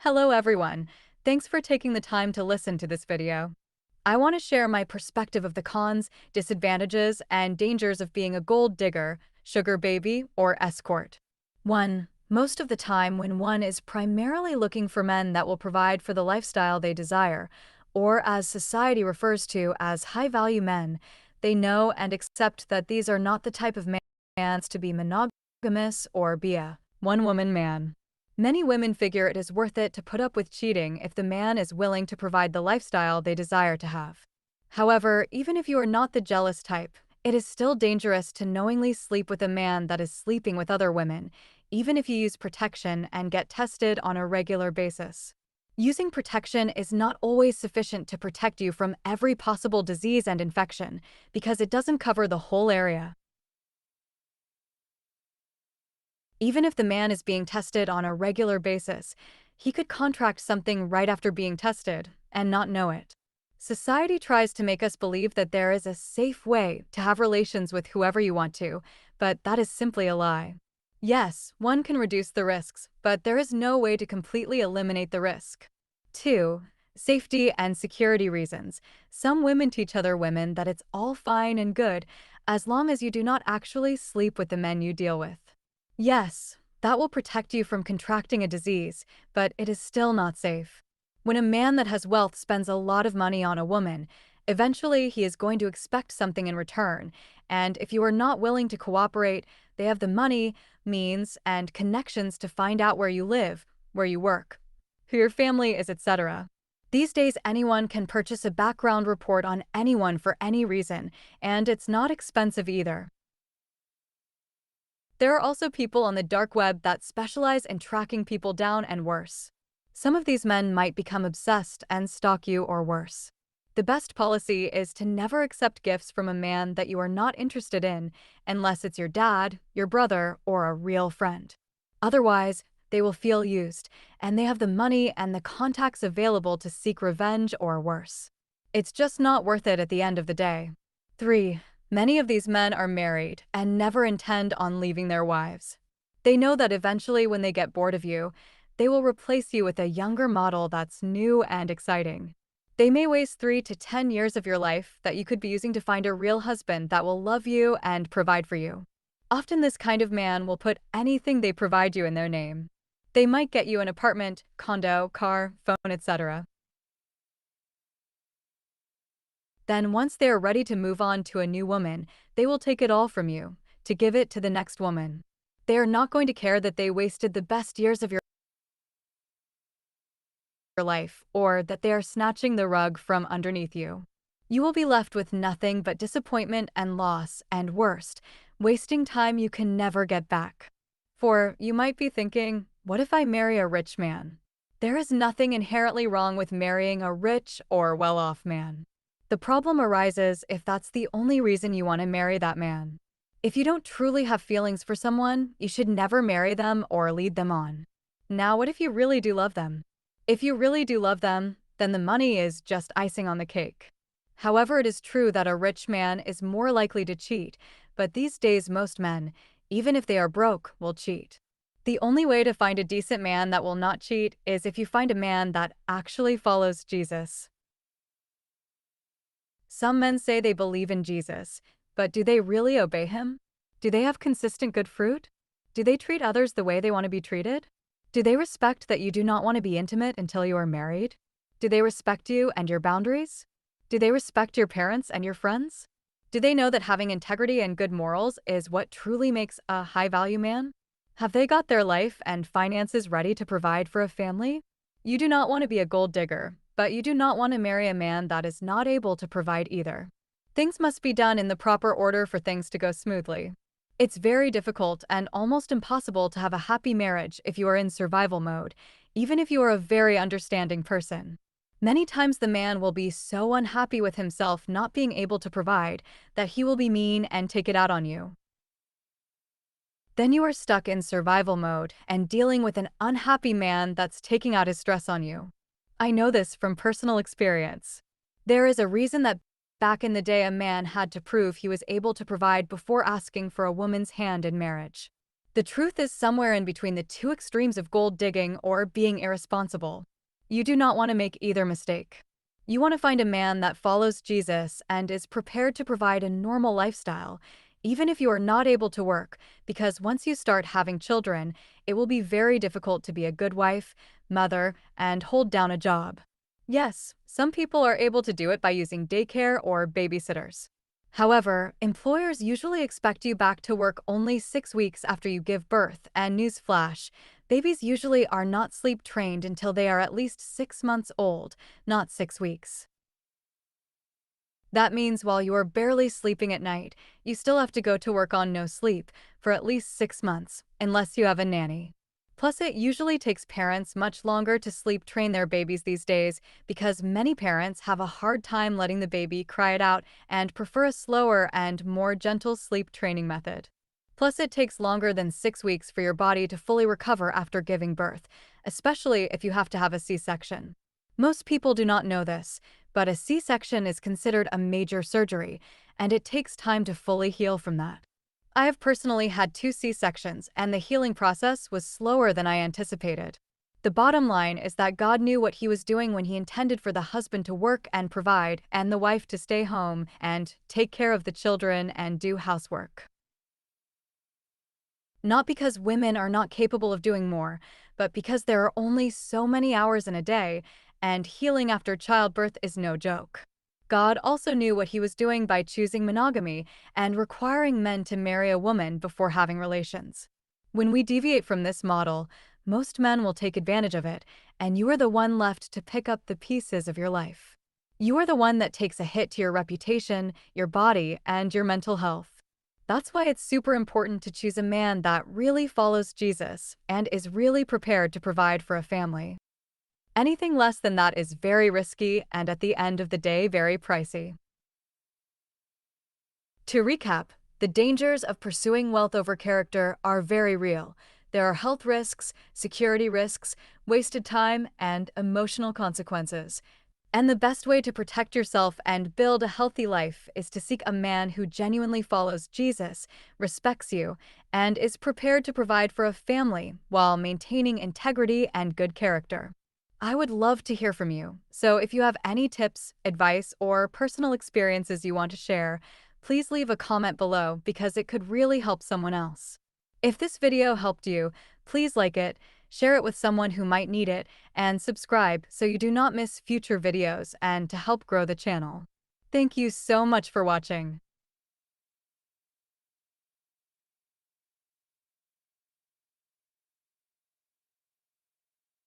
Hello everyone. Thanks for taking the time to listen to this video. I want to share my perspective of the cons, disadvantages, and dangers of being a gold digger, sugar baby, or escort. 1. Most of the time when one is primarily looking for men that will provide for the lifestyle they desire, or as society refers to as high-value men, they know and accept that these are not the type of man to be monogamous or be a one-woman man. Many women figure it is worth it to put up with cheating if the man is willing to provide the lifestyle they desire to have. However, even if you are not the jealous type, it is still dangerous to knowingly sleep with a man that is sleeping with other women, even if you use protection and get tested on a regular basis. Using protection is not always sufficient to protect you from every possible disease and infection, because it doesn't cover the whole area. Even if the man is being tested on a regular basis, he could contract something right after being tested and not know it. Society tries to make us believe that there is a safe way to have relations with whoever you want to, but that is simply a lie. Yes, one can reduce the risks, but there is no way to completely eliminate the risk. 2. Safety and security reasons. Some women teach other women that it's all fine and good as long as you do not actually sleep with the men you deal with. Yes, that will protect you from contracting a disease, but it is still not safe. When a man that has wealth spends a lot of money on a woman, eventually he is going to expect something in return, and if you are not willing to cooperate, they have the money, means, and connections to find out where you live, where you work, who your family is, etc. These days, anyone can purchase a background report on anyone for any reason, and it's not expensive either. There are also people on the dark web that specialize in tracking people down and worse. Some of these men might become obsessed and stalk you or worse. The best policy is to never accept gifts from a man that you are not interested in unless it's your dad, your brother, or a real friend. Otherwise, they will feel used, and they have the money and the contacts available to seek revenge or worse. It's just not worth it at the end of the day. 3. Many of these men are married and never intend on leaving their wives. They know that eventually when they get bored of you, they will replace you with a younger model that's new and exciting. They may waste 3 to 10 years of your life that you could be using to find a real husband that will love you and provide for you. Often this kind of man will put anything they provide you in their name. They might get you an apartment, condo, car, phone, etc. Then once they are ready to move on to a new woman, they will take it all from you, to give it to the next woman. They are not going to care that they wasted the best years of your life, or that they are snatching the rug from underneath you. You will be left with nothing but disappointment and loss, and worst, wasting time you can never get back. For you might be thinking, what if I marry a rich man? There is nothing inherently wrong with marrying a rich or well-off man. The problem arises if that's the only reason you want to marry that man. If you don't truly have feelings for someone, you should never marry them or lead them on. Now, what if you really do love them? If you really do love them, then the money is just icing on the cake. However, it is true that a rich man is more likely to cheat, but these days most men, even if they are broke, will cheat. The only way to find a decent man that will not cheat is if you find a man that actually follows Jesus. Some men say they believe in Jesus, but do they really obey him? Do they have consistent good fruit? Do they treat others the way they want to be treated? Do they respect that you do not want to be intimate until you are married? Do they respect you and your boundaries? Do they respect your parents and your friends? Do they know that having integrity and good morals is what truly makes a high-value man? Have they got their life and finances ready to provide for a family? You do not want to be a gold digger, but you do not want to marry a man that is not able to provide either. Things must be done in the proper order for things to go smoothly. It's very difficult and almost impossible to have a happy marriage if you are in survival mode, even if you are a very understanding person. Many times the man will be so unhappy with himself not being able to provide that he will be mean and take it out on you. Then you are stuck in survival mode and dealing with an unhappy man that's taking out his stress on you. I know this from personal experience. There is a reason that back in the day a man had to prove he was able to provide before asking for a woman's hand in marriage. The truth is somewhere in between the two extremes of gold digging or being irresponsible. You do not want to make either mistake. You want to find a man that follows Jesus and is prepared to provide a normal lifestyle, even if you are not able to work, because once you start having children, it will be very difficult to be a good wife, mother, and hold down a job. Yes, some people are able to do it by using daycare or babysitters. However, employers usually expect you back to work only 6 weeks after you give birth, and newsflash, babies usually are not sleep trained until they are at least 6 months old, not 6 weeks. That means while you are barely sleeping at night, you still have to go to work on no sleep for at least 6 months, unless you have a nanny. Plus, it usually takes parents much longer to sleep train their babies these days because many parents have a hard time letting the baby cry it out and prefer a slower and more gentle sleep training method. Plus, it takes longer than 6 weeks for your body to fully recover after giving birth, especially if you have to have a C-section. Most people do not know this, but a C-section is considered a major surgery, and it takes time to fully heal from that. I have personally had 2 C-sections, and the healing process was slower than I anticipated. The bottom line is that God knew what He was doing when He intended for the husband to work and provide, and the wife to stay home and take care of the children and do housework. Not because women are not capable of doing more, but because there are only so many hours in a day, and healing after childbirth is no joke. God also knew what He was doing by choosing monogamy and requiring men to marry a woman before having relations. When we deviate from this model, most men will take advantage of it, and you are the one left to pick up the pieces of your life. You are the one that takes a hit to your reputation, your body, and your mental health. That's why it's super important to choose a man that really follows Jesus and is really prepared to provide for a family. Anything less than that is very risky and at the end of the day, very pricey. To recap, the dangers of pursuing wealth over character are very real. There are health risks, security risks, wasted time, and emotional consequences. And the best way to protect yourself and build a healthy life is to seek a man who genuinely follows Jesus, respects you, and is prepared to provide for a family while maintaining integrity and good character. I would love to hear from you, so if you have any tips, advice, or personal experiences you want to share, please leave a comment below because it could really help someone else. If this video helped you, please like it, share it with someone who might need it, and subscribe so you do not miss future videos and to help grow the channel. Thank you so much for watching.